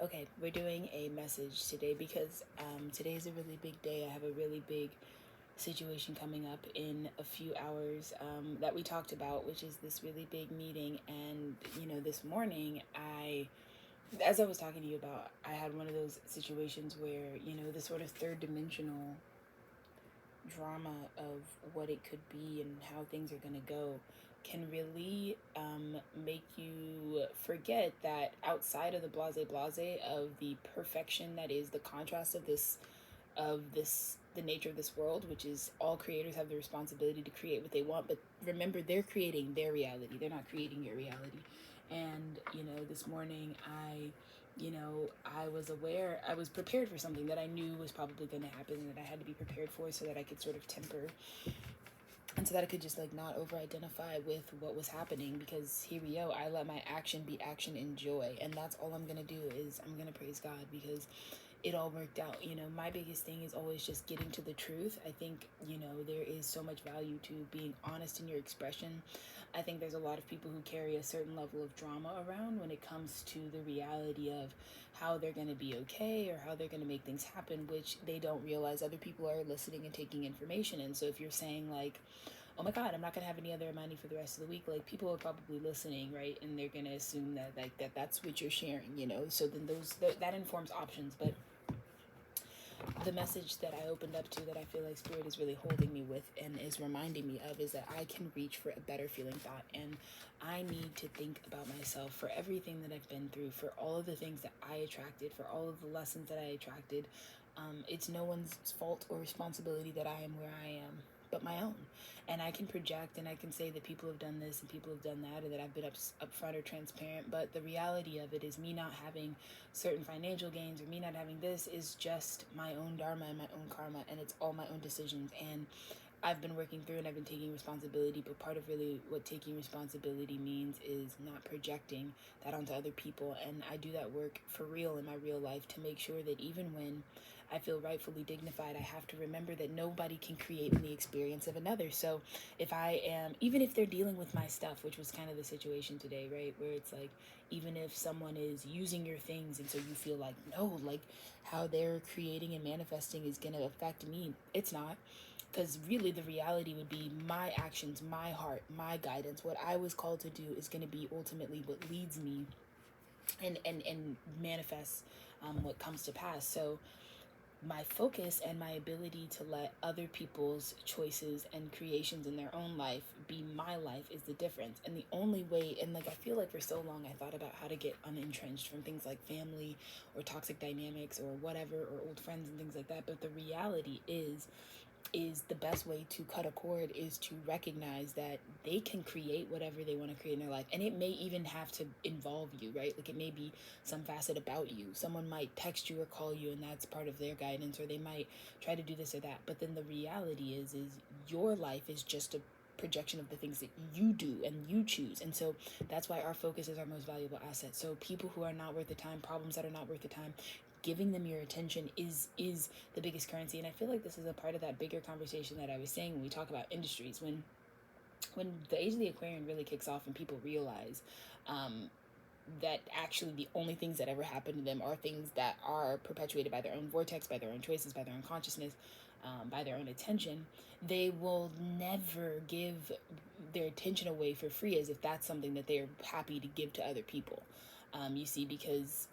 Okay, we're doing a message today because today is a really big day. I have a really big situation coming up in a few hours that we talked about, which is this really big meeting. And, this morning, as I was talking to you about, I had one of those situations where, the sort of third dimensional drama of what it could be and how things are going to go can really make you forget that outside of the blase of the perfection that is the contrast of this the nature of this world, which is all creators have the responsibility to create what they want, but remember, they're creating their reality, they're not creating your reality. And this morning I was aware, I was prepared for something that I knew was probably going to happen and that I had to be prepared for, so that I could sort of temper and so that I could just like not over identify with what was happening, because here we go, I let my action be action in joy, and that's all I'm gonna do. Is I'm gonna praise God because it all worked out. My biggest thing is always just getting to the truth. I think there is so much value to being honest in your expression. I think there's a lot of people who carry a certain level of drama around when it comes to the reality of how they're going to be okay or how they're going to make things happen, which they don't realize other people are listening and taking information. And so if you're saying like, oh my God, I'm not going to have any other money for the rest of the week, like people are probably listening, right? And they're going to assume that that's what you're sharing, so then that informs options. But the message that I opened up to, that I feel like Spirit is really holding me with and is reminding me of, is that I can reach for a better feeling thought. And I need to think about myself for everything that I've been through, for all of the things that I attracted, for all of the lessons that I attracted. It's no one's fault or responsibility that I am where I am, but my own. And I can project and I can say that people have done this and people have done that, or that I've been upfront or transparent. But the reality of it is, me not having certain financial gains or me not having this is just my own dharma and my own karma, and it's all my own decisions. And I've been working through and I've been taking responsibility, but part of really what taking responsibility means is not projecting that onto other people. And I do that work for real in my real life to make sure that even when I feel rightfully dignified, I have to remember that nobody can create in the experience of another. So if I am, even if they're dealing with my stuff, which was kind of the situation today, right? Where it's like, even if someone is using your things and so you feel like, no, like how they're creating and manifesting is going to affect me, it's not. Because really the reality would be my actions, my heart, my guidance, what I was called to do is going to be ultimately what leads me and manifests what comes to pass. So my focus and my ability to let other people's choices and creations in their own life be my life is the difference. And the only way, and like I feel like for so long I thought about how to get unentrenched from things like family or toxic dynamics or whatever, or old friends and things like that. But the reality is the best way to cut a cord is to recognize that they can create whatever they want to create in their life. And it may even have to involve you, right? Like it may be some facet about you. Someone might text you or call you and that's part of their guidance, or they might try to do this or that. But then the reality is your life is just a projection of the things that you do and you choose. And so that's why our focus is our most valuable asset. So people who are not worth the time, problems that are not worth the time, giving them your attention is the biggest currency. And I feel like this is a part of that bigger conversation that I was saying when we talk about industries. When the age of the Aquarian really kicks off and people realize that actually the only things that ever happen to them are things that are perpetuated by their own vortex, by their own choices, by their own consciousness, by their own attention, they will never give their attention away for free as if that's something that they're happy to give to other people. You see, because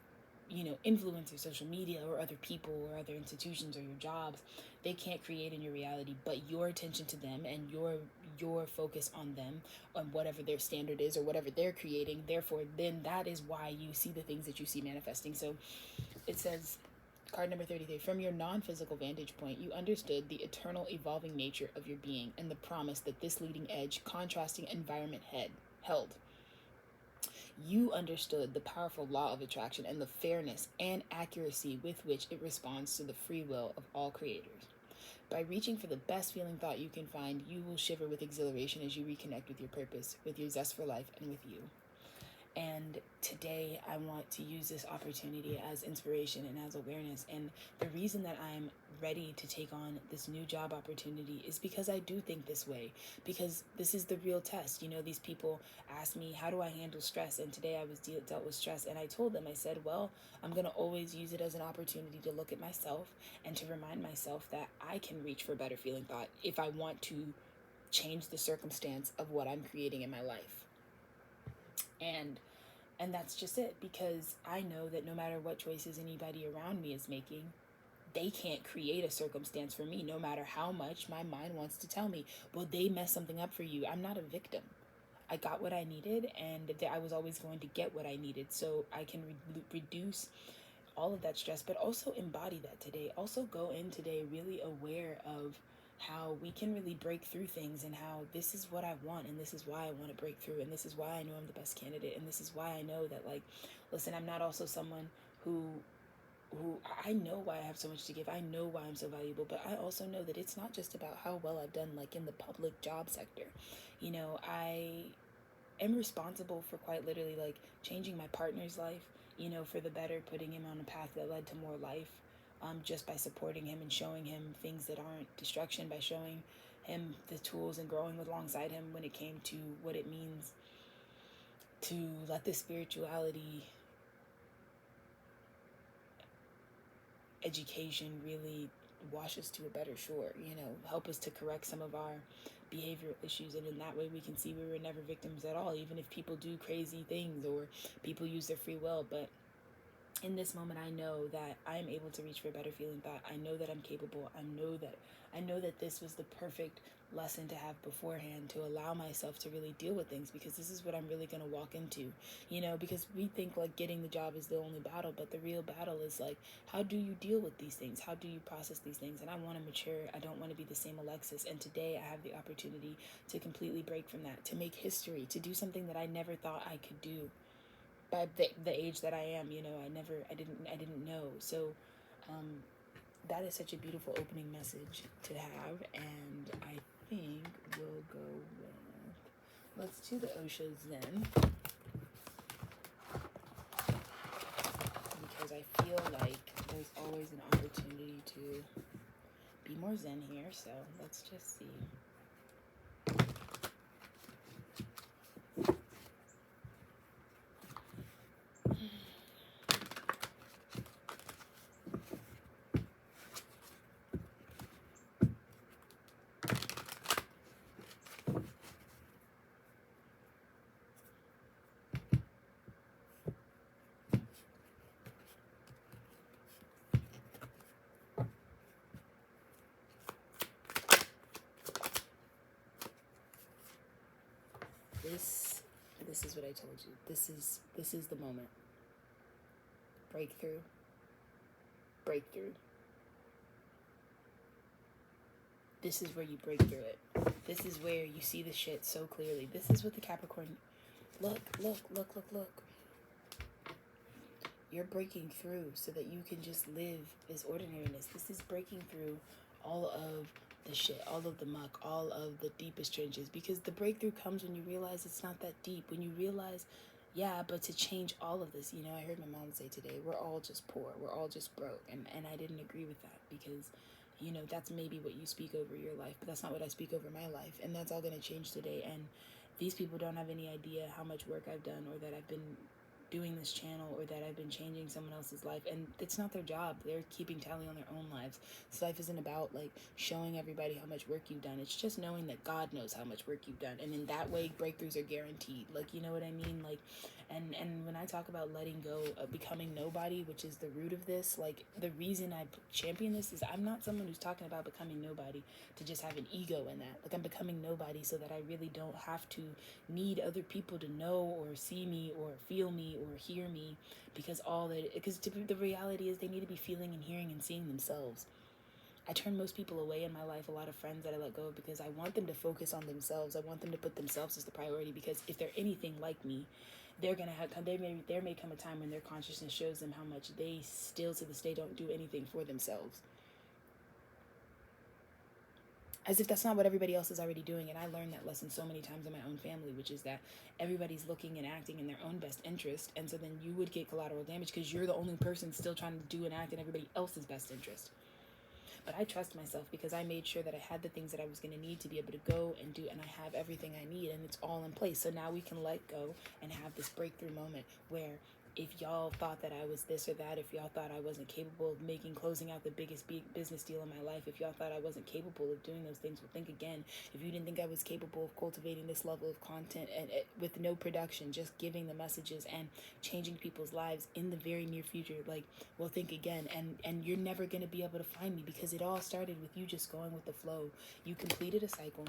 influencers, social media, or other people or other institutions or your jobs, they can't create in your reality, but your attention to them and your focus on them, on whatever their standard is or whatever they're creating. Therefore, then that is why you see the things that you see manifesting. So it says, card number 33, from your non-physical vantage point, you understood the eternal evolving nature of your being and the promise that this leading edge, contrasting environment held. You understood the powerful law of attraction and the fairness and accuracy with which it responds to the free will of all creators. By reaching for the best feeling thought you can find, you will shiver with exhilaration as you reconnect with your purpose, with your zest for life, and with you. And today I want to use this opportunity as inspiration and as awareness. And the reason that I'm ready to take on this new job opportunity is because I do think this way, because this is the real test. You know, these people ask me, how do I handle stress? And today I was dealt with stress, and I told them, I said, well, I'm going to always use it as an opportunity to look at myself and to remind myself that I can reach for better feeling thought if I want to change the circumstance of what I'm creating in my life. And that's just it, because I know that no matter what choices anybody around me is making, they can't create a circumstance for me, no matter how much my mind wants to tell me, well, they messed something up for you. I'm not a victim. I got what I needed, and I was always going to get what I needed. So I can reduce all of that stress, but also embody that today. Also go in today really aware of how we can really break through things, and how this is what I want, and this is why I want to break through, and this is why I know I'm the best candidate, and this is why I know that, like, listen, I'm not also someone who I know why I have so much to give. I know why I'm so valuable, but I also know that it's not just about how well I've done, like in the public job sector. You know, I am responsible for quite literally like changing my partner's life, you know, for the better, putting him on a path that led to more life, just by supporting him and showing him things that aren't destruction, by showing him the tools and growing alongside him when it came to what it means to let the spirituality education really wash us to a better shore, you know, help us to correct some of our behavioral issues, and in that way we can see we were never victims at all, even if people do crazy things or people use their free will. But in this moment, I know that I'm able to reach for a better feeling thought. I know that I'm capable. I know that this was the perfect lesson to have beforehand, to allow myself to really deal with things, because this is what I'm really going to walk into, you know, because we think like getting the job is the only battle, but the real battle is like, how do you deal with these things? How do you process these things? And I want to mature. I don't want to be the same Alexis. And today I have the opportunity to completely break from that, to make history, to do something that I never thought I could do by the age that I am. You know, I didn't know. So that is such a beautiful opening message to have, and I think we'll go with, let's do the Osho Zen, because I feel like there's always an opportunity to be more Zen here. So let's just see. This is what I told you. This is the moment. Breakthrough. Breakthrough. This is where you break through it. This is where you see the shit so clearly. This is what the Capricorn, look. You're breaking through so that you can just live this ordinariness. This is breaking through all of the shit, all of the muck, all of the deepest trenches, because the breakthrough comes when you realize it's not that deep, when you realize, yeah, but to change all of this, you know, I heard my mom say today, we're all just poor, we're all just broke, and I didn't agree with that, because, you know, that's maybe what you speak over your life, but that's not what I speak over my life, and that's all going to change today. And these people don't have any idea how much work I've done, or that I've been doing this channel, or that I've been changing someone else's life, and it's not their job. They're keeping tally on their own lives. This life isn't about like showing everybody how much work you've done. It's just knowing that God knows how much work you've done, and in that way breakthroughs are guaranteed. Like, you know what I mean? Like, and when I talk about letting go of becoming nobody, which is the root of this, like the reason I champion this is I'm not someone who's talking about becoming nobody to just have an ego in that. Like, I'm becoming nobody so that I really don't have to need other people to know or see me or feel me or hear me, because the reality is they need to be feeling and hearing and seeing themselves. I turn most people away in my life, a lot of friends that I let go of, because I want them to focus on themselves. I want them to put themselves as the priority, because if they're anything like me, there may come a time when their consciousness shows them how much they still to this day don't do anything for themselves. as if that's not what everybody else is already doing. And I learned that lesson so many times in my own family, which is that everybody's looking and acting in their own best interest. And so then you would get collateral damage because you're the only person still trying to do and act in everybody else's best interest. But I trust myself because I made sure that I had the things that I was going to need to be able to go and do, and I have everything I need, and it's all in place. So now we can let go and have this breakthrough moment where if y'all thought that I was this or that, if y'all thought I wasn't capable of closing out the biggest business deal in my life, if y'all thought I wasn't capable of doing those things, well, think again. If you didn't think I was capable of cultivating this level of content and with no production, just giving the messages and changing people's lives in the very near future, like, well, think again. And you're never going to be able to find me because it all started with you just going with the flow. You completed a cycle,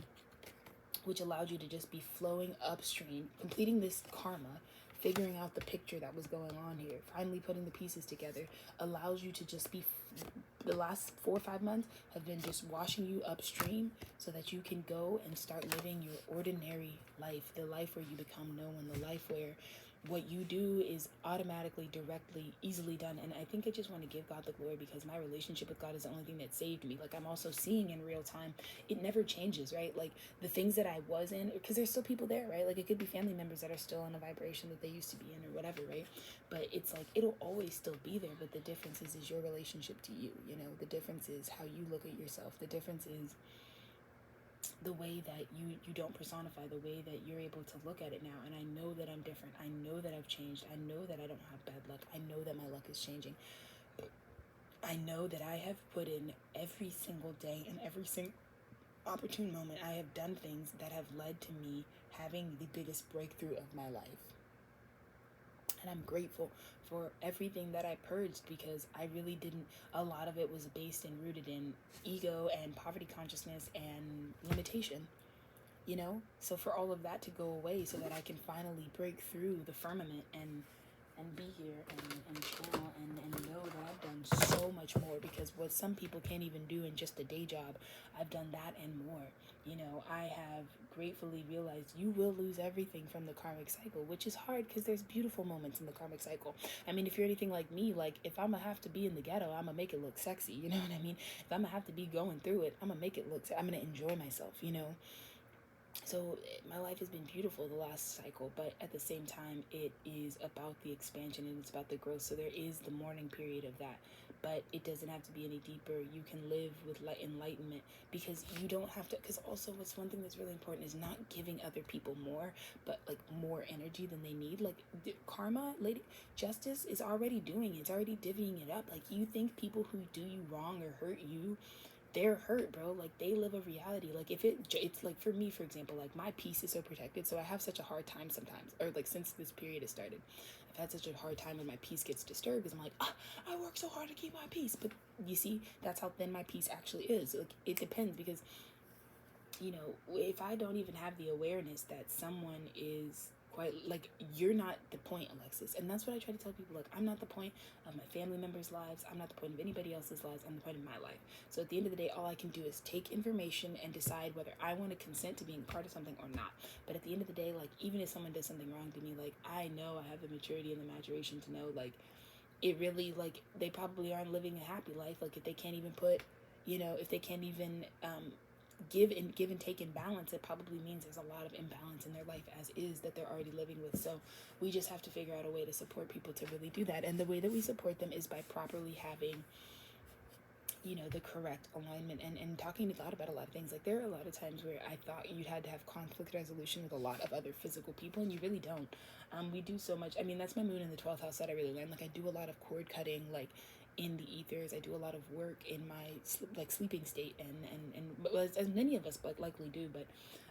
which allowed you to just be flowing upstream, completing this karma, figuring out the picture that was going on here, finally putting the pieces together, allows you to just be, the last 4 or 5 months have been just washing you upstream so that you can go and start living your ordinary life, the life where you become known, the life where what you do is automatically, directly, easily done. And I think I just want to give God the glory because my relationship with God is the only thing that saved me. Like, I'm also seeing in real time, it never changes, right? Like, the things that I was in, because there's still people there, right? Like, it could be family members that are still in a vibration that they used to be in or whatever, right? But it's like, it'll always still be there. But the difference is your relationship to you, you know? The difference is how you look at yourself. The difference is the way that you don't personify, the way that you're able to look at it now. And I know that I'm different. I know that I've changed. I know that I don't have bad luck. I know that my luck is changing. I know that I have put in every single day and every single opportune moment. I have done things that have led to me having the biggest breakthrough of my life. And I'm grateful for everything that I purged because I really didn't, a lot of it was based and rooted in ego and poverty consciousness and limitation, you know? So for all of that to go away so that I can finally break through the firmament and be here and channel and know that I've done so much more, because what some people can't even do in just a day job, I've done that and more. You know, I have gratefully realized you will lose everything from the karmic cycle, which is hard because there's beautiful moments in the karmic cycle. I mean, if you're anything like me, like, if I'm gonna have to be in the ghetto, I'm gonna make it look sexy, you know what I mean? If I'm gonna have to be going through it, I'm gonna make it look, I'm gonna enjoy myself, you know? So my life has been beautiful the last cycle, but at the same time, it is about the expansion and it's about the growth. So there is the mourning period of that, but it doesn't have to be any deeper. You can live with enlightenment because you don't have to, because also what's one thing that's really important is not giving other people more, but like more energy than they need. Like karma, lady, justice is already doing it. It's already divvying it up. Like, you think people who do you wrong or hurt you, they're hurt, bro. Like, they live a reality. Like, if it's like, for me, for example, like, my peace is so protected, so I have such a hard time sometimes, or like since this period has started, I've had such a hard time when my peace gets disturbed because I'm like, I work so hard to keep my peace. But you see, that's how thin my peace actually is. Like, it depends, because, you know, if I don't even have the awareness that someone is quite, like, you're not the point, Alexis. And that's what I try to tell people. Like, I'm not the point of my family members' lives. I'm not the point of anybody else's lives. I'm the point of my life. So at the end of the day, all I can do is take information and decide whether I want to consent to being part of something or not. But at the end of the day, like, even if someone does something wrong to me, like, I know I have the maturity and the maturation to know, like, it really, like, they probably aren't living a happy life. Like, if they can't even put, you know, if they can't even give and take in balance, it probably means there's a lot of imbalance in their life as is that they're already living with. So we just have to figure out a way to support people to really do that. And the way that we support them is by properly having, you know, the correct alignment and talking to God about a lot of things. Like, there are a lot of times where I thought you'd had to have conflict resolution with a lot of other physical people, and you really don't. We do so much. I mean, that's my moon in the 12th house that I really learned. Like, I do a lot of cord cutting, like, in the ethers. I do a lot of work in my sleeping state, and well, as many of us likely do. But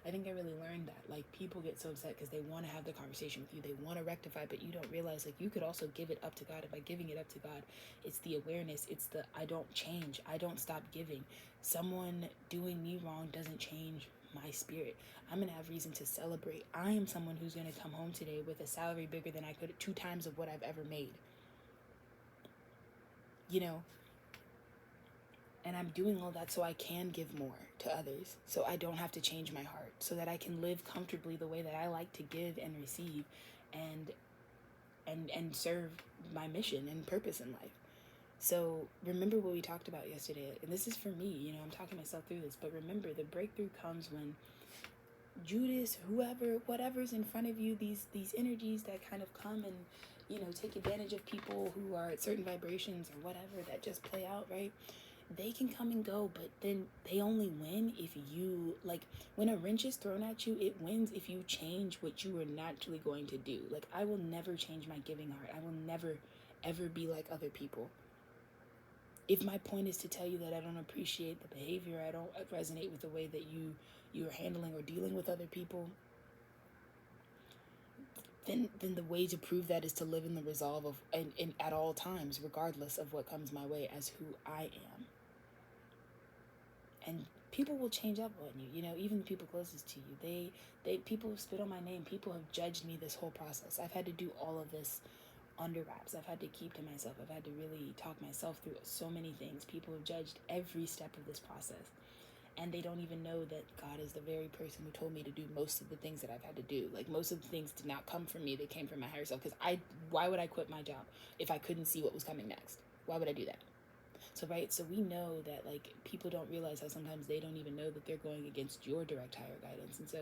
I think I really learned that, like, people get so upset because they want to have the conversation with you, they want to rectify, but you don't realize, like, you could also give it up to God. And by giving it up to God, it's the awareness, it's the I don't change, I don't stop giving. Someone doing me wrong doesn't change my spirit. I'm gonna have reason to celebrate. I am someone who's gonna come home today with a salary bigger than I could 2 times of what I've ever made, you know. And I'm doing all that so I can give more to others, so I don't have to change my heart, so that I can live comfortably the way that I like to give and receive and serve my mission and purpose in life. So remember what we talked about yesterday, and this is for me, you know, I'm talking myself through this, but remember the breakthrough comes when Judas, whoever, whatever's in front of you, these energies that kind of come and, you know, take advantage of people who are at certain vibrations or whatever that just play out, right? They can come and go, but then they only win if you, like, when a wrench is thrown at you, it wins if you change what you were naturally going to do. Like, I will never change my giving heart. I will never, ever be like other people. If my point is to tell you that I don't appreciate the behavior, I don't resonate with the way that you're handling or dealing with other people, then the way to prove that is to live in the resolve of and at all times, regardless of what comes my way, as who I am. And people will change up on you, you know, even the people closest to you. They people have spit on my name. People have judged me this whole process. I've had to do all of this under wraps. I've had to keep to myself. I've had to really talk myself through so many things. People have judged every step of this process. And they don't even know that God is the very person who told me to do most of the things that I've had to do. Like, most of the things did not come from me. They came from my higher self. Because why would I quit my job if I couldn't see what was coming next? Why would I do that? So, right, so we know that, like, people don't realize how sometimes they don't even know that they're going against your direct higher guidance. And so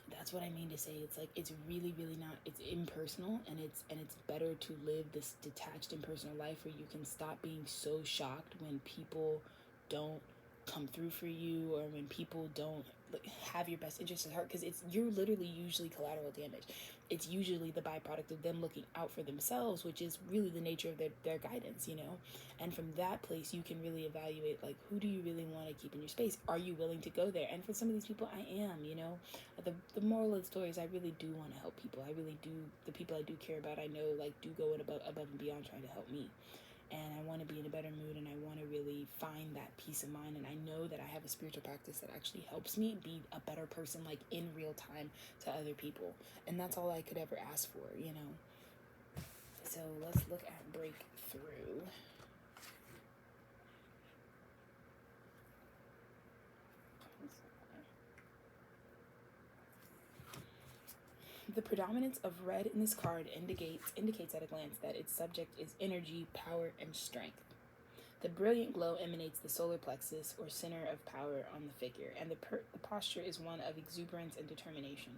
that's what I mean to say. It's like, it's really, really not, it's impersonal, and it's better to live this detached impersonal life where you can stop being so shocked when people don't come through for you, or when people don't, like, have your best interest at heart, because you're literally usually collateral damage. It's usually the byproduct of them looking out for themselves, which is really the nature of their guidance, you know. And from that place you can really evaluate, like, who do you really want to keep in your space? Are you willing to go there? And for some of these people, I am, you know. The moral of the story is, I really do want to help people. I really do. The people I do care about, I know, like, do go above and beyond trying to help me. And I want to be in a better mood, and I want to really find that peace of mind. And I know that I have a spiritual practice that actually helps me be a better person, like, in real time to other people. And that's all I could ever ask for, you know. So let's look at breakthrough. The predominance of red in this card indicates at a glance that its subject is energy, power, and strength. The brilliant glow emanates the solar plexus, or center of power, on the figure, and the posture is one of exuberance and determination.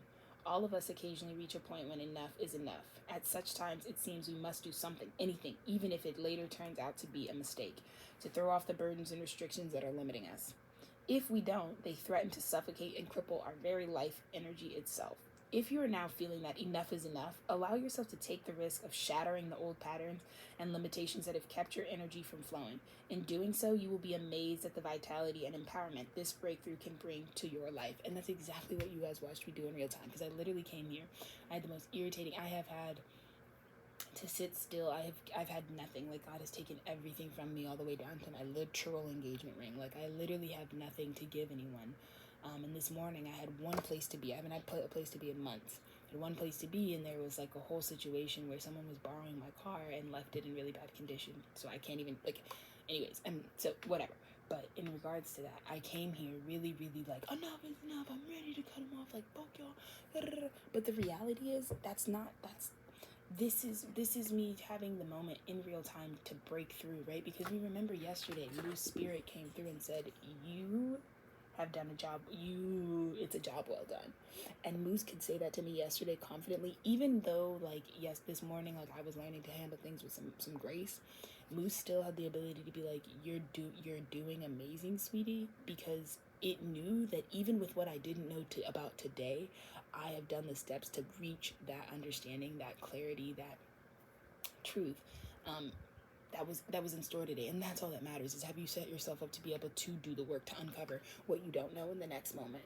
All of us occasionally reach a point when enough is enough. At such times, it seems we must do something, anything, even if it later turns out to be a mistake, to throw off the burdens and restrictions that are limiting us. If we don't, they threaten to suffocate and cripple our very life energy itself. If you are now feeling that enough is enough, allow yourself to take the risk of shattering the old patterns and limitations that have kept your energy from flowing. In doing so, you will be amazed at the vitality and empowerment this breakthrough can bring to your life. And that's exactly what you guys watched me do in real time, because I literally came here. I had the most irritating, I have had to sit still. I've had nothing. Like, God has taken everything from me, all the way down to my literal engagement ring. Like, I literally have nothing to give anyone. And this morning I had one place to be. I haven't had a place to be in months. I had one place to be, and there was, like, a whole situation where someone was borrowing my car and left it in really bad condition. So I can't even, like, anyways, and so whatever. But in regards to that, I came here really, really like, enough is enough. I'm ready to cut them off. Like, fuck y'all. But the reality is, this is me having the moment in real time to break through, right? Because we remember yesterday, Moose Spirit came through and said, you have done a job. It's a job well done. And Moose could say that to me yesterday confidently, even though, like, yes, this morning, like, I was learning to handle things with some grace. Moose still had the ability to be like, you're doing amazing, sweetie, because it knew that even with what I didn't know about today, I have done the steps to reach that understanding, that clarity, that truth, that was in store today. And that's all that matters, is have you set yourself up to be able to do the work to uncover what you don't know in the next moment.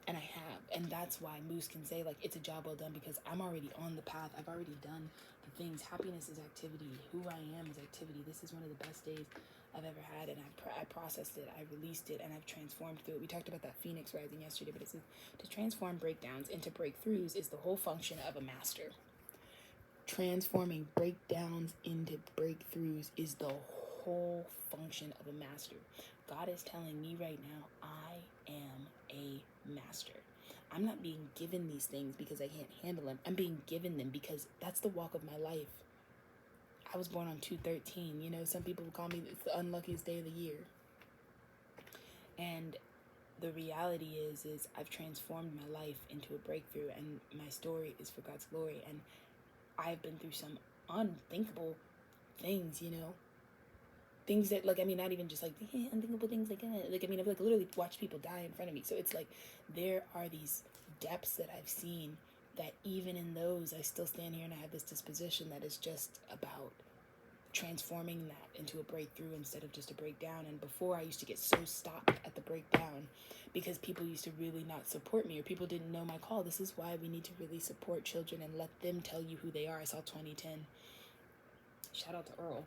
And I have. And that's why Moose can say, like, it's a job well done, because I'm already on the path. I've already done the things. Happiness is activity. Who I am is activity. This is one of the best days I've ever had, and I processed it, I released it, and I've transformed through it. We talked about that Phoenix rising yesterday, but it's to transform breakdowns into breakthroughs is the whole function of a master. Transforming breakdowns into breakthroughs is the whole function of a master. God is telling me right now, I am a master. I'm not being given these things because I can't handle them. I'm being given them because that's the walk of my life. I was born on 2/13. You know, some people call me it's the unluckiest day of the year. And the reality is I've transformed my life into a breakthrough, and my story is for God's glory. And I've been through some unthinkable things, you know, things that, like, I mean, not even just like unthinkable things, like I mean, I've like literally watched people die in front of me. So it's like there are these depths that I've seen that even in those I still stand here and I have this disposition that is just about transforming that into a breakthrough instead of just a breakdown. And before, I used to get so stopped at the breakdown because people used to really not support me, or people didn't know my call. This is why we need to really support children and let them tell you who they are. I saw 2010. Shout out to Earl.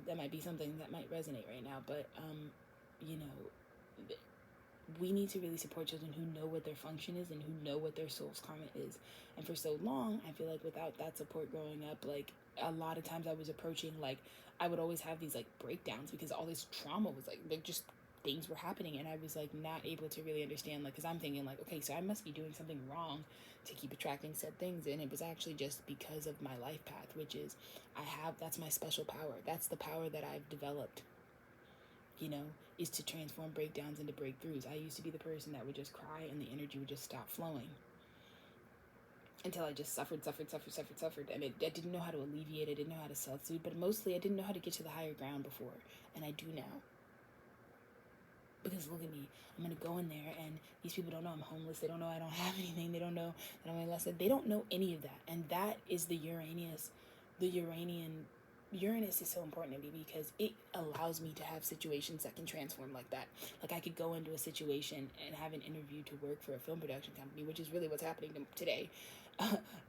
That might be something that might resonate right now, but you know, we need to really support children who know what their function is and who know what their soul's karma is. And for so long, I feel like without that support growing up, like a lot of times I was approaching, like I would always have these like breakdowns because all this trauma was like just things were happening, and I was like not able to really understand, like, because I'm thinking like, okay, so I must be doing something wrong to keep attracting said things. And it was actually just because of my life path, which is that's my special power. That's the power that I've developed, you know, is to transform breakdowns into breakthroughs. I used to be the person that would just cry and the energy would just stop flowing until I just suffered. And I didn't know how to alleviate it. I didn't know how to self-soothe, but mostly I didn't know how to get to the higher ground before. And I do now. Because look at me, I'm going to go in there and these people don't know I'm homeless. They don't know I don't have anything. They don't know that I'm less. They don't know any of that. And that is the Uranus is so important to me because it allows me to have situations that can transform like that. Like I could go into a situation and have an interview to work for a film production company, which is really what's happening today.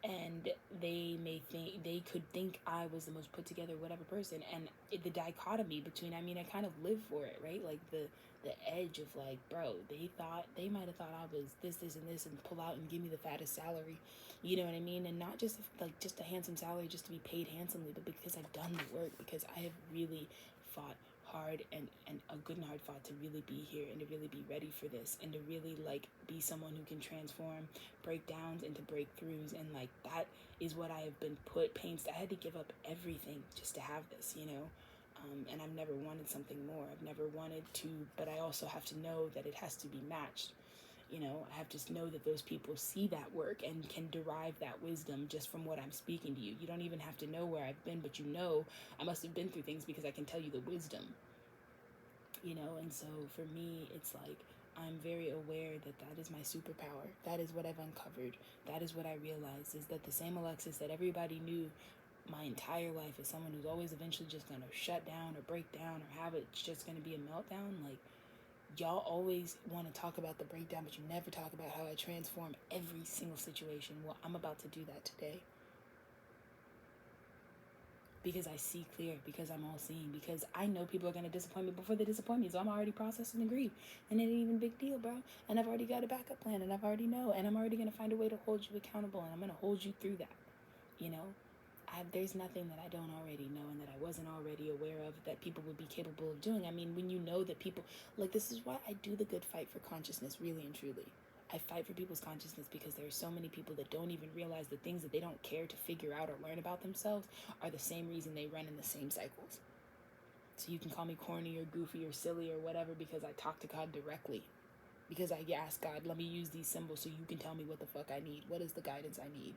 And they could think I was the most put together whatever person. And the dichotomy between, I mean, I kind of live for it, right? Like the edge of like, bro, they might have thought I was this and this and pull out and give me the fattest salary, you know what I mean? And not just like just a handsome salary just to be paid handsomely, but because I've done the work, because I have really fought hard and a good and hard fought to really be here and to really be ready for this and to really like be someone who can transform breakdowns into breakthroughs. And like that is what I have been I had to give up everything just to have this, you know. And I've never wanted something more. I've never wanted to, but I also have to know that it has to be matched. You know, I have to know that those people see that work and can derive that wisdom just from what I'm speaking to you. You don't even have to know where I've been, but you know I must have been through things because I can tell you the wisdom. You know, and so for me, it's like I'm very aware that is my superpower. That is what I've uncovered. That is what I realized, is that the same Alexis that everybody knew my entire life is someone who's always eventually just going to shut down or break down or have it's just going to be a meltdown. Like, y'all always want to talk about the breakdown, but you never talk about how I transform every single situation. Well, I'm about to do that today. Because I see clear, because I'm all seeing, because I know people are going to disappoint me before they disappoint me. So I'm already processing the grief. And it ain't even a big deal, bro. And I've already got a backup plan, and I've already know. And I'm already going to find a way to hold you accountable, and I'm going to hold you through that, you know? There's nothing that I don't already know and that I wasn't already aware of that people would be capable of doing. I mean, when you know that people, like, this is why I do the good fight for consciousness, really and truly. I fight for people's consciousness because there are so many people that don't even realize the things that they don't care to figure out or learn about themselves are the same reason they run in the same cycles. So you can call me corny or goofy or silly or whatever because I talk to God directly. Because I ask God, let me use these symbols so you can tell me what the fuck I need. What is the guidance I need?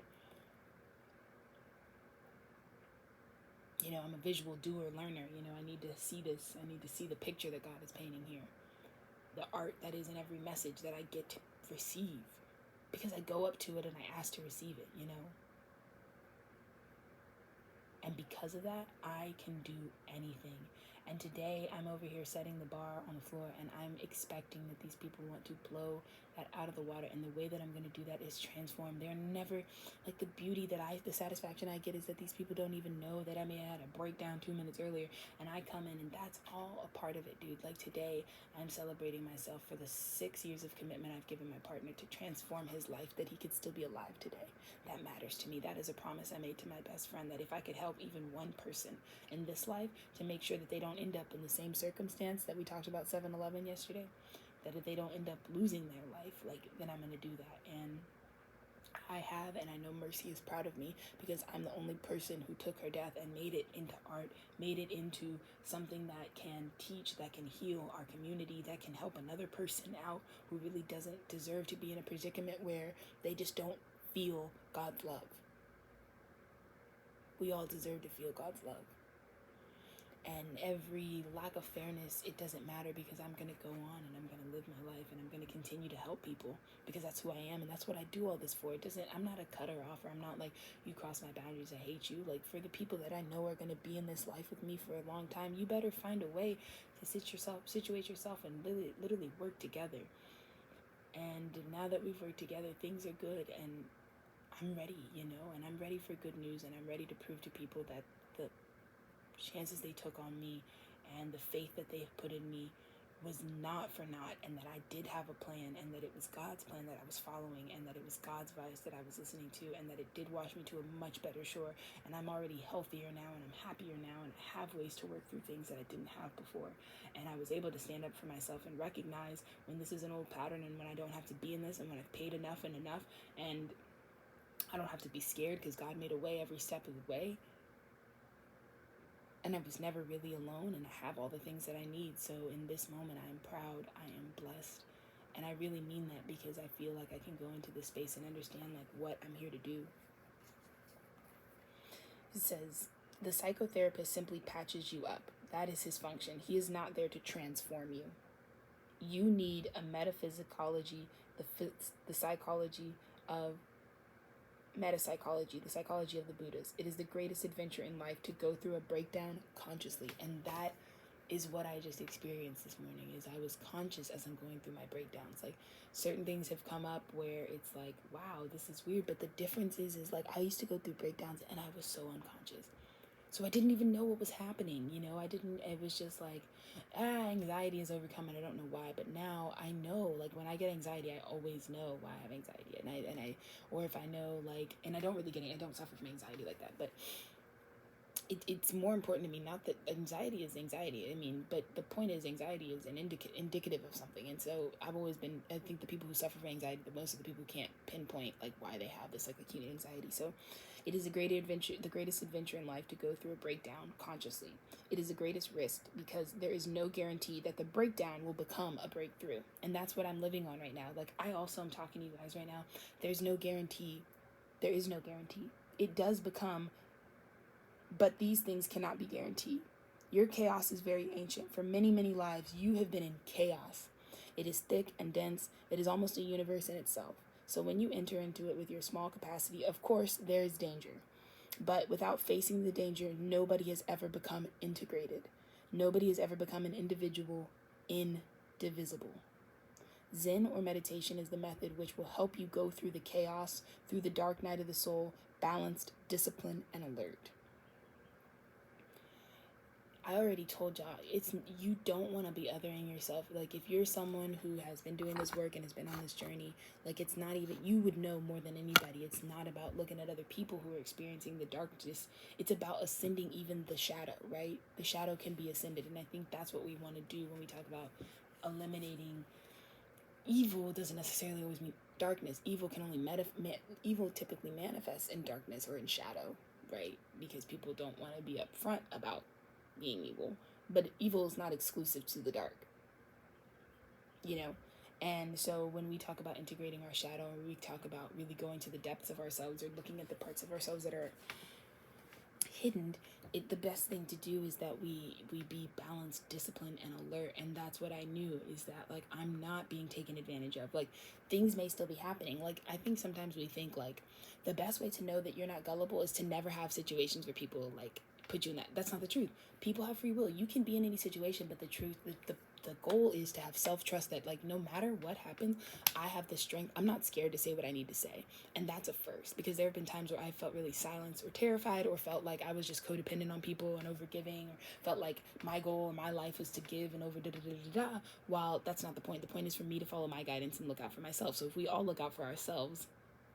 You know, I'm a visual doer, learner. You know, I need to see this. I need to see the picture that God is painting here. The art that is in every message that I get to receive. Because I go up to it and I ask to receive it, you know. And because of that, I can do anything. And today I'm over here setting the bar on the floor, and I'm expecting that these people want to blow that out of the water. And the way that I'm going to do that is transform. They're never, like, the satisfaction I get is that these people don't even know that I may have had a breakdown 2 minutes earlier, and I come in and that's all a part of it, dude. Like today, I'm celebrating myself for the 6 years of commitment I've given my partner to transform his life, that he could still be alive today. That matters to me. That is a promise I made to my best friend, that if I could help even one person in this life to make sure that they don't end up in the same circumstance that we talked about 7-Eleven yesterday, that if they don't end up losing their life, like, then I'm going to do that. And I have, and I know Mercy is proud of me because I'm the only person who took her death and made it into art, made it into something that can teach, that can heal our community, that can help another person out who really doesn't deserve to be in a predicament where they just don't feel God's love. We all deserve to feel God's love. And every lack of fairness, it doesn't matter, because I'm going to go on and I'm going to live my life and I'm going to continue to help people because that's who I am and that's what I do all this for. I'm not a cutter off, or I'm not like, you cross my boundaries, I hate you. Like, for the people that I know are going to be in this life with me for a long time, you better find a way to situate yourself and literally work together. And now that we've worked together, things are good, and I'm ready, and I'm ready for good news, and I'm ready to prove to people that the chances they took on me and the faith that they put in me was not for naught, and that I did have a plan, and that it was God's plan that I was following, and that it was God's voice that I was listening to, and that it did wash me to a much better shore, and I'm already healthier now, and I'm happier now, and I have ways to work through things that I didn't have before. And I was able to stand up for myself and recognize when this is an old pattern, and when I don't have to be in this, and when I've paid enough, and I don't have to be scared because God made a way every step of the way. And I was never really alone, and I have all the things that I need. So in this moment, I am proud, I am blessed. And I really mean that, because I feel like I can go into this space and understand like what I'm here to do. It says, the psychotherapist simply patches you up. That is his function. He is not there to transform you. You need a metaphysicology, the psychology of metapsychology, the psychology of the Buddhas. It is the greatest adventure in life to go through a breakdown consciously. And that is what I just experienced this morning, is I was conscious as I'm going through my breakdowns. Like, certain things have come up where it's like, wow, this is weird. But the difference is like, I used to go through breakdowns and I was so unconscious. So I didn't even know what was happening, it was just like, anxiety is overcoming, I don't know why, but now I know, like, when I get anxiety, I always know why I have anxiety, or if I know, like, and I don't suffer from anxiety like that, but it's more important to me, not that anxiety is anxiety, but the point is, anxiety is an indicative of something. And so I think the people who suffer from anxiety the most are the people who can't pinpoint like why they have this like acute anxiety. So it is the greatest adventure in life to go through a breakdown consciously. It is the greatest risk, because there is no guarantee that the breakdown will become a breakthrough. And that's what I'm living on right now. Like, I also am talking to you guys right now. There is no guarantee. It does become, but these things cannot be guaranteed. Your chaos is very ancient. For many, many lives, you have been in chaos. It is thick and dense. It is almost a universe in itself. So when you enter into it with your small capacity, of course, there is danger. But without facing the danger, nobody has ever become integrated. Nobody has ever become an individual indivisible. Zen or meditation is the method which will help you go through the chaos, through the dark night of the soul, balanced, disciplined, and alert. I already told y'all, you don't want to be othering yourself. Like, if you're someone who has been doing this work and has been on this journey, like, it's not even, you would know more than anybody. It's not about looking at other people who are experiencing the darkness. It's about ascending even the shadow, right? The shadow can be ascended. And I think that's what we want to do when we talk about eliminating evil. It doesn't necessarily always mean darkness. Evil typically manifests in darkness or in shadow, right? Because people don't want to be upfront about being evil, but evil is not exclusive to the dark, and so when we talk about integrating our shadow, or we talk about really going to the depths of ourselves, or looking at the parts of ourselves that are hidden, the best thing to do is that we be balanced, disciplined, and alert. And that's what I knew, is that like, I'm not being taken advantage of. Like, things may still be happening. Like, I think sometimes we think like the best way to know that you're not gullible is to never have situations where people like put you in that. That's not the truth. People have free will. You can be in any situation, but the goal is to have self-trust that like, no matter what happens, I have the strength. I'm not scared to say what I need to say. And that's a first, because there have been times where I felt really silenced or terrified, or felt like I was just codependent on people and overgiving, or felt like my goal or my life was to give and over while that's not the point. The point is for me to follow my guidance and look out for myself. So if we all look out for ourselves,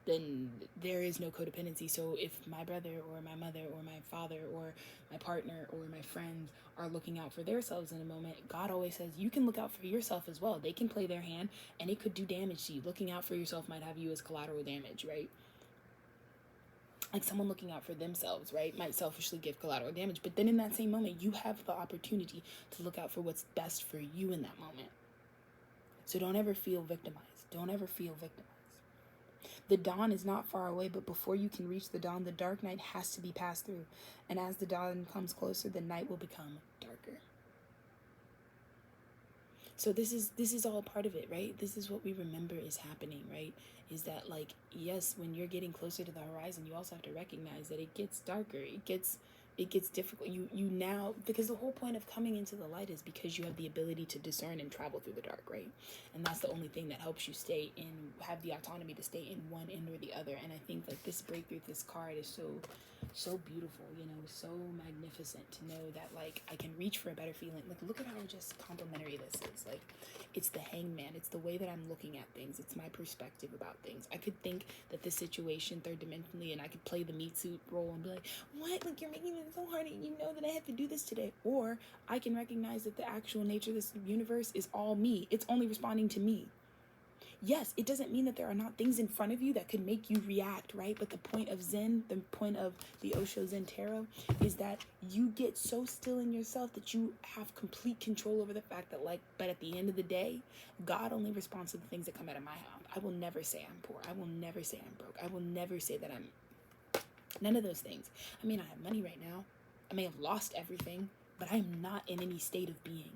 then there is no codependency. So if my brother or my mother or my father or my partner or my friends are looking out for themselves in a moment, God always says you can look out for yourself as well. They can play their hand and it could do damage to you. Looking out for yourself might have you as collateral damage, right? like someone looking out for themselves, right, might selfishly give collateral damage. But then in that same moment, you have the opportunity to look out for what's best for you in that moment. So don't ever feel victimized. Don't ever feel victimized. The dawn is not far away, but before you can reach the dawn, the dark night has to be passed through. And as the dawn comes closer, the night will become darker. So this is all part of it, right? This is what we remember is happening, right? Is that, like, yes, when you're getting closer to the horizon, you also have to recognize that it gets darker. It gets difficult. You now, because the whole point of coming into the light is because you have the ability to discern and travel through the dark, right? And that's the only thing that helps you stay in, have the autonomy to stay in one end or the other. And I think, like, this breakthrough, this card is so beautiful, you know, so magnificent to know that, like, I can reach for a better feeling. Like, look at how just complimentary this is. Like, it's the hangman. It's the way that I'm looking at things. It's my perspective about things. I could think that this situation third dimensionally, and I could play the meat suit role and be like, what? Like, you're making it so hard, and you know that I have to do this today. Or I can recognize that the actual nature of this universe is all me. It's only responding to me. Yes, it doesn't mean that there are not things in front of you that could make you react, right? But the point of Zen, the point of the Osho Zen Tarot, is that you get so still in yourself that you have complete control over the fact that, like, but at the end of the day, God only responds to the things that come out of my mouth. I will never say I'm poor. I will never say I'm broke. I will never say that I'm none of those things. I mean, I have money right now. I may have lost everything, but I'm not in any state of being.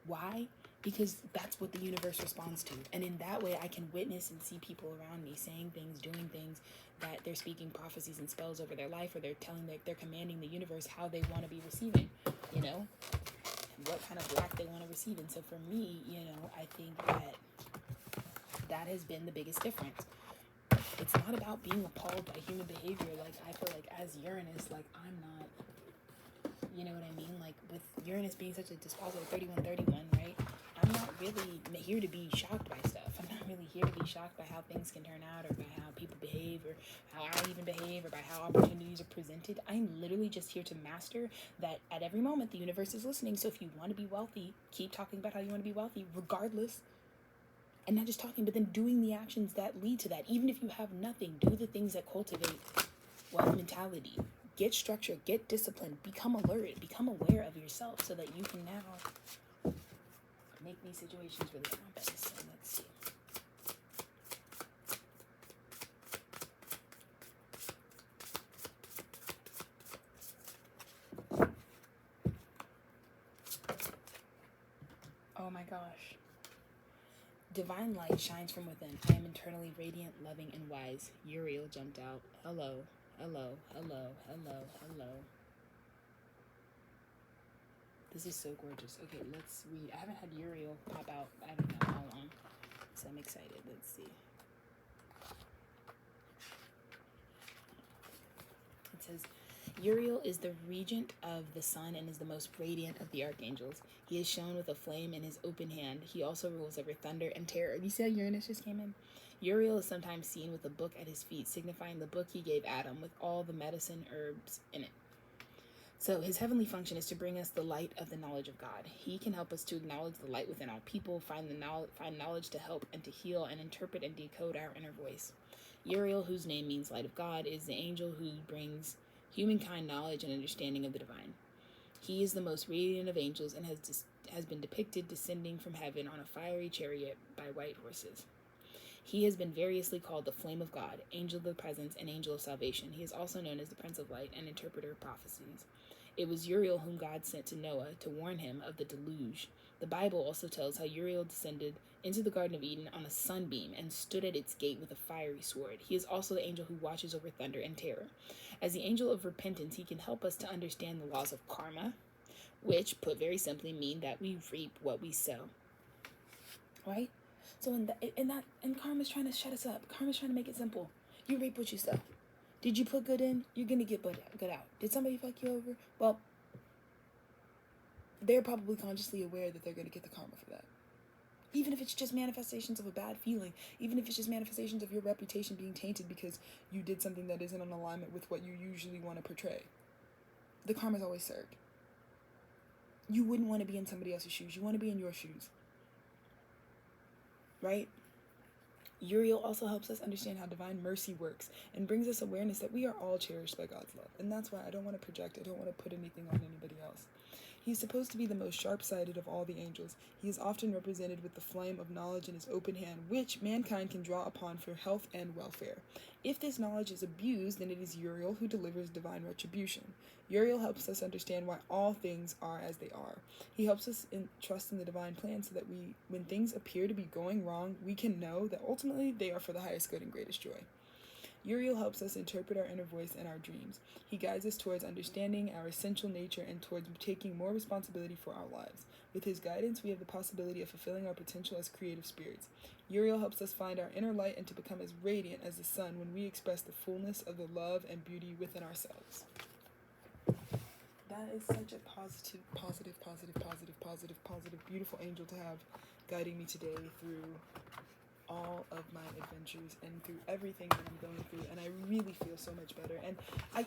Why? Because that's what the universe responds to. And in that way, I can witness and see people around me saying things, doing things, that they're speaking prophecies and spells over their life, or they're commanding the universe how they want to be receiving, you know, and what kind of lack they want to receive. And so for me, you know, I think that has been the biggest difference. It's not about being appalled by human behavior. Like, I feel like as Uranus, like, I'm not, you know what I mean? Like, with Uranus being such a dispositive 3131, right? I'm not really here to be shocked by stuff. I'm not really here to be shocked by how things can turn out, or by how people behave, or how I even behave, or by how opportunities are presented. I'm literally just here to master that at every moment the universe is listening. So if you want to be wealthy, keep talking about how you want to be wealthy, regardless. And not just talking, but then doing the actions that lead to that. Even if you have nothing, do the things that cultivate wealth mentality. Get structure, get discipline, become alert, become aware of yourself, so that you can now make these situations really happen. So let's see. Oh my gosh. Divine light shines from within. I am internally radiant, loving, and wise. Uriel jumped out. Hello, hello, hello, hello, hello. This is so gorgeous. Okay, let's read. I haven't had Uriel pop out, I don't know how long, so I'm excited. Let's see. It says, Uriel is the regent of the sun and is the most radiant of the archangels. He is shown with a flame in his open hand. He also rules over thunder and terror. You see how Uranus just came in? Uriel is sometimes seen with a book at his feet, signifying the book he gave Adam with all the medicine herbs in it. So his heavenly function is to bring us the light of the knowledge of God. He can help us to acknowledge the light within all people, find knowledge to help and to heal, and interpret and decode our inner voice. Uriel, whose name means light of God, is the angel who brings humankind knowledge and understanding of the divine. He is the most radiant of angels and has been depicted descending from heaven on a fiery chariot by white horses. He has been variously called the Flame of God, Angel of the Presence, and Angel of Salvation. He is also known as the Prince of Light and Interpreter of Prophecies. It was Uriel whom God sent to Noah to warn him of the deluge. The Bible also tells how Uriel descended into the Garden of Eden on a sunbeam and stood at its gate with a fiery sword. He is also the angel who watches over thunder and terror. As the angel of repentance, he can help us to understand the laws of karma, which, put very simply, mean that we reap what we sow. Right? So and karma's trying to shut us up. Karma's trying to make it simple. You reap what you sow. Did you put good in? You're going to get good out. Did somebody fuck you over? Well, they're probably consciously aware that they're going to get the karma for that. Even if it's just manifestations of a bad feeling, even if it's just manifestations of your reputation being tainted because you did something that isn't in alignment with what you usually want to portray, the karma's always served. You wouldn't want to be in somebody else's shoes. You want to be in your shoes. Right? Uriel also helps us understand how divine mercy works and brings us awareness that we are all cherished by God's love. And that's why I don't want to project, I don't want to put anything on anybody else. He is supposed to be the most sharp-sighted of all the angels. He is often represented with the flame of knowledge in his open hand, which mankind can draw upon for health and welfare. If this knowledge is abused, then it is Uriel who delivers divine retribution. Uriel helps us understand why all things are as they are. He helps us trust in the divine plan so that when things appear to be going wrong, we can know that ultimately they are for the highest good and greatest joy. Uriel helps us interpret our inner voice and our dreams. He guides us towards understanding our essential nature and towards taking more responsibility for our lives. With his guidance, we have the possibility of fulfilling our potential as creative spirits. Uriel helps us find our inner light and to become as radiant as the sun when we express the fullness of the love and beauty within ourselves. That is such a positive, beautiful angel to have guiding me today through all of my adventures and through everything that I'm going through, and I really feel so much better. And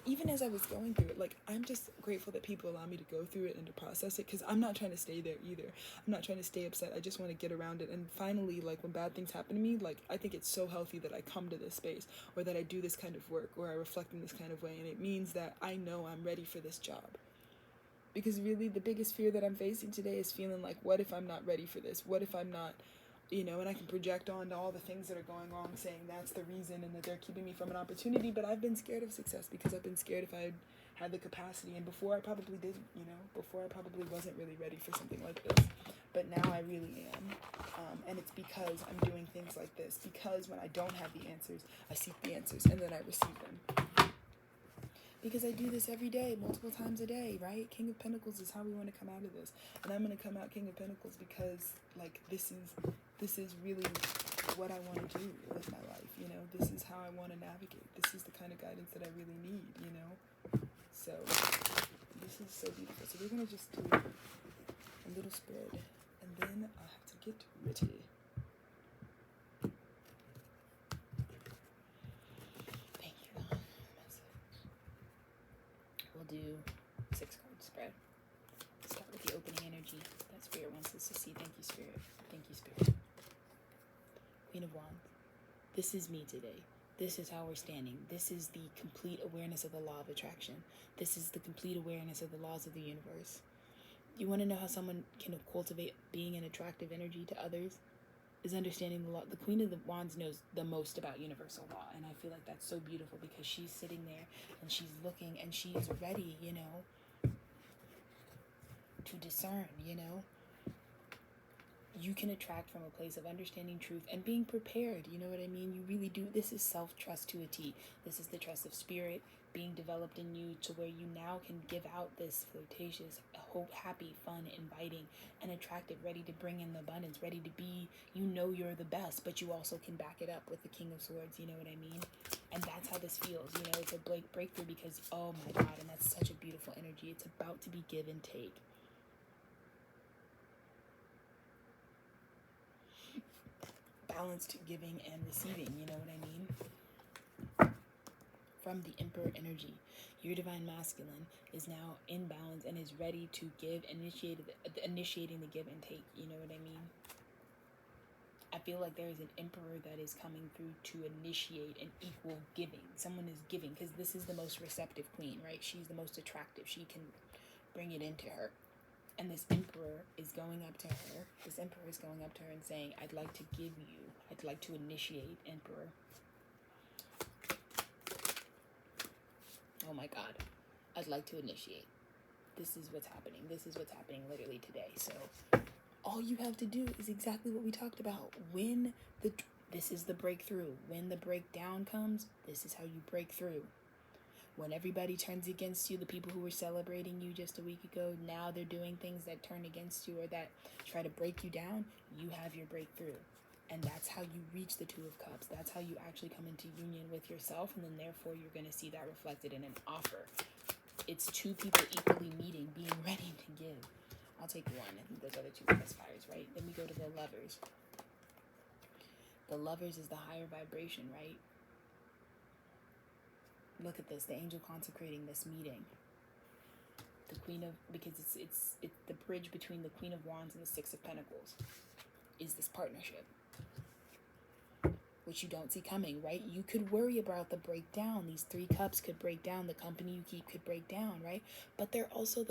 even as I was going through it, like, I'm just grateful that people allow me to go through it and to process it, because I'm not trying to stay there either. I'm not trying to stay upset. I just want to get around it. And finally, like, when bad things happen to me, like, I think it's so healthy that I come to this space, or that I do this kind of work, or I reflect in this kind of way, and it means that I know I'm ready for this job. Because really the biggest fear that I'm facing today is feeling like, what if I'm not ready for this? What if I'm not, and I can project on to all the things that are going wrong, saying that's the reason and that they're keeping me from an opportunity. But I've been scared of success because I've been scared if I had the capacity. And before I probably didn't, before I probably wasn't really ready for something like this. But now I really am. And it's because I'm doing things like this. Because when I don't have the answers, I seek the answers and then I receive them. Because I do this every day, multiple times a day, right? King of Pentacles is how we want to come out of this. And I'm going to come out King of Pentacles because, like, this is really what I want to do with my life, This is how I want to navigate. This is the kind of guidance that I really need, So, this is so beautiful. So we're going to just do a little spread. And then I have to get ready. Do 6-card spread. Start with the opening energy that Spirit wants us to see. Thank you, Spirit. Thank you, Spirit. Queen of Wands. This is me today. This is how we're standing. This is the complete awareness of the law of attraction. This is the complete awareness of the laws of the universe. You want to know how someone can cultivate being an attractive energy to others? Is understanding the law. The Queen of the Wands knows the most about universal law, and I feel like that's so beautiful because she's sitting there and she's looking and she is ready, to discern, You can attract from a place of understanding truth and being prepared, you know what I mean? You really do. This is self-trust to a T. This is the trust of spirit being developed in you to where you now can give out this flirtatious, happy, fun, inviting, and attractive, ready to bring in the abundance, ready to be, you're the best, but you also can back it up with the King of Swords, you know what I mean? And that's how this feels, it's a breakthrough because, oh my God, and that's such a beautiful energy. It's about to be give and take. Balanced giving and receiving, you know what I mean? From the Emperor energy, your divine masculine is now in balance and is ready to give, initiating the give and take, you know what I mean? I feel like there is an emperor that is coming through to initiate an equal giving. Someone is giving, because this is the most receptive queen, right? She's the most attractive. She can bring it into her. And this emperor is going up to her. This emperor is going up to her and saying, I'd like to give you. I'd like to initiate, emperor. Oh my God. I'd like to initiate. This is what's happening. This is what's happening literally today. So all you have to do is exactly what we talked about. This is the breakthrough. When the breakdown comes, this is how you break through. When everybody turns against you, the people who were celebrating you just a week ago, now they're doing things that turn against you or that try to break you down, you have your breakthrough. And that's how you reach the Two of Cups. That's how you actually come into union with yourself, and then therefore you're going to see that reflected in an offer. It's two people equally meeting, being ready to give. I'll take one. I think those are the two best fires, right? Then we go to the Lovers. The Lovers is the higher vibration, right? Look at this, the angel consecrating this meeting. The Queen of, because it's the bridge between the Queen of Wands and the Six of Pentacles is this partnership. which you don't see coming, right? You could worry about the breakdown. These 3 cups could break down. The company you keep could break down, right? But they're also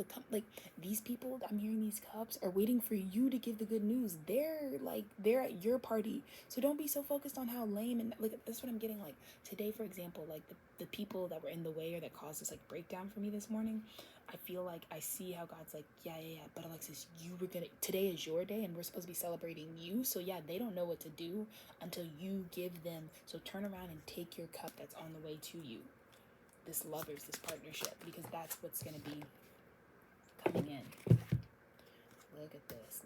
these people, I'm hearing these cups are waiting for you to give the good news. They're at your party. So don't be so focused on how lame, and like, that's what I'm getting. Like today, for example, like the people that were in the way or that caused this like breakdown for me this morning, I feel like I see how God's like, yeah, but Alexis, today is your day and we're supposed to be celebrating you. So yeah, they don't know what to do until you give them. So turn around and take your cup that's on the way to you. This this partnership, because that's what's going to be coming in. Look at this.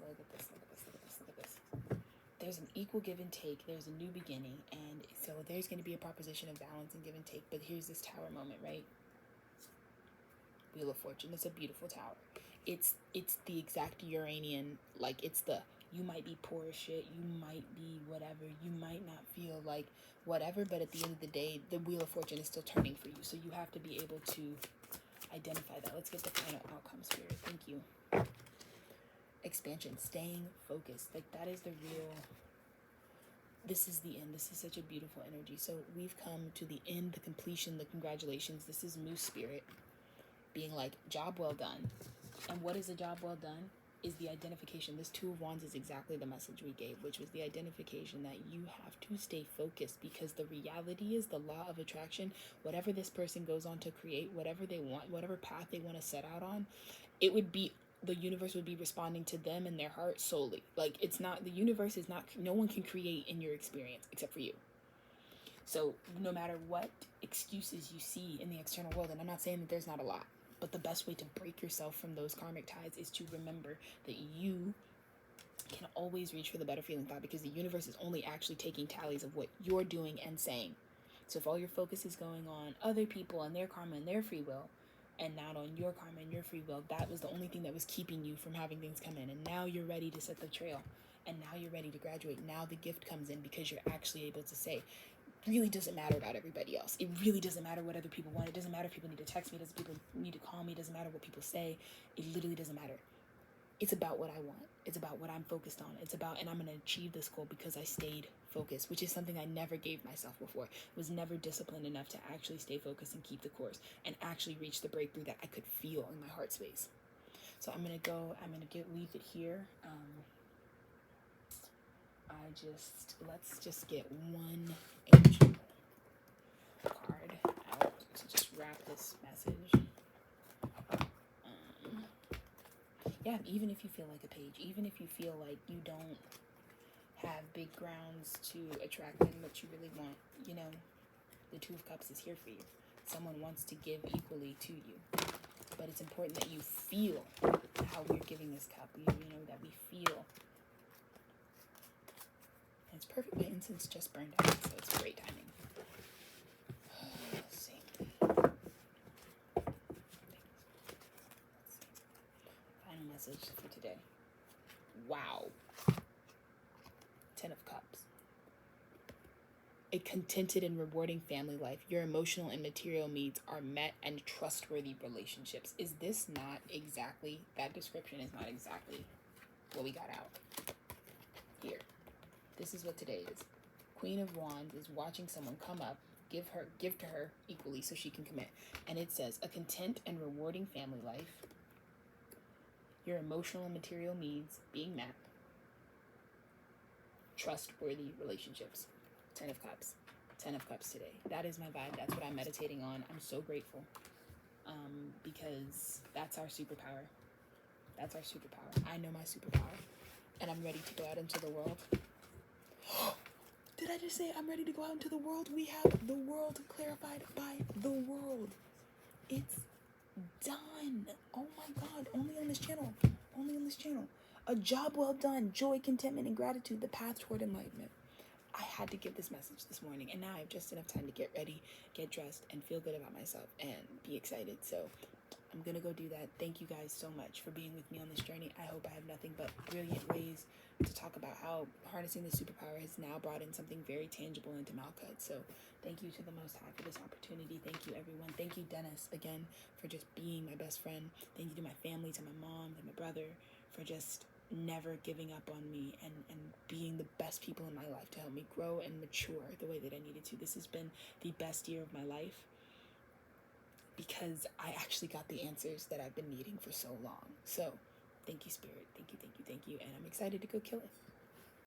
There's an equal give and take. There's a new beginning. And so there's going to be a proposition of balance and give and take. But here's this tower moment, right? Wheel of Fortune. It's a beautiful tower. It's the exact Uranian, like it's the, you might be poor as shit, you might be whatever, you might not feel like whatever, but at the end of the day, the Wheel of Fortune is still turning for you. So you have to be able to identify that. Let's get the final outcome, Spirit. Thank you. Expansion, staying focused. Like that is the real, this is the end. This is such a beautiful energy. So we've come to the end, the completion, the congratulations. This is Moose Spirit being like, job well done. And what is a job well done? Is the identification. This 2 of Wands is exactly the message we gave, which was the identification that you have to stay focused, because the reality is the law of attraction. Whatever this person goes on to create, whatever they want, whatever path they want to set out on, it would be, the universe would be responding to them and their heart solely. Like it's not, the universe is not, no one can create in your experience except for you. So no matter what excuses you see in the external world, and I'm not saying that there's not a lot, but the best way to break yourself from those karmic ties is to remember that you can always reach for the better feeling thought, because the universe is only actually taking tallies of what you're doing and saying. So if all your focus is going on other people and their karma and their free will, and not on your karma and your free will, that was the only thing that was keeping you from having things come in. And now you're ready to set the trail. And now you're ready to graduate. Now the gift comes in, because you're actually able to say, really doesn't matter about everybody else. It really doesn't matter what other people want. It doesn't matter if people need to text me. It doesn't people need to call me. It doesn't matter what people say. It literally doesn't matter. It's about what I want. It's about what I'm focused on. It's about, and I'm going to achieve this goal because I stayed focused, which is something I never gave myself before. I was never disciplined enough to actually stay focused and keep the course and actually reach the breakthrough that I could feel in my heart space. So I'm going to leave it here. Let's just get one angel card out to just wrap this message. Yeah, even if you feel like a page, even if you feel like you don't have big grounds to attract in what you really want, you know, the 2 of Cups is here for you. Someone wants to give equally to you. But it's important that you feel how we're giving this cup. You know, that we feel. And it's perfect. My incense just burned out, so it's great timing. Let's see. Final message for today. Wow. 10 of Cups. A contented and rewarding family life. Your emotional and material needs are met, and trustworthy relationships. Is this not exactly, that description is not exactly what we got out here. This is what today is. Queen of Wands is watching someone come up, give to her equally so she can commit. And it says, a content and rewarding family life. Your emotional and material needs being met. Trustworthy relationships. 10 of Cups. 10 of Cups today. That is my vibe. That's what I'm meditating on. I'm so grateful. Because that's our superpower. That's our superpower. I know my superpower. And I'm ready to go out into the world. Did I just say I'm ready to go out into the world? We have the world clarified by the world. It's done. Oh my God. Only on this channel. Only on this channel. A job well done. Joy, contentment, and gratitude. The path toward enlightenment. I had to give this message this morning, and now I have just enough time to get ready, get dressed, and feel good about myself and be excited. So I'm going to go do that. Thank you guys so much for being with me on this journey. I hope I have nothing but brilliant ways to talk about how harnessing the superpower has now brought in something very tangible into Malkuth. So thank you to the Most High for this opportunity. Thank you, everyone. Thank you, Dennis, again, for just being my best friend. Thank you to my family, to my mom, to my brother, for just never giving up on me and being the best people in my life to help me grow and mature the way that I needed to. This has been the best year of my life because I actually got the answers that I've been needing for so long. So thank you, Spirit. Thank you, thank you, thank you. And I'm excited to go kill it.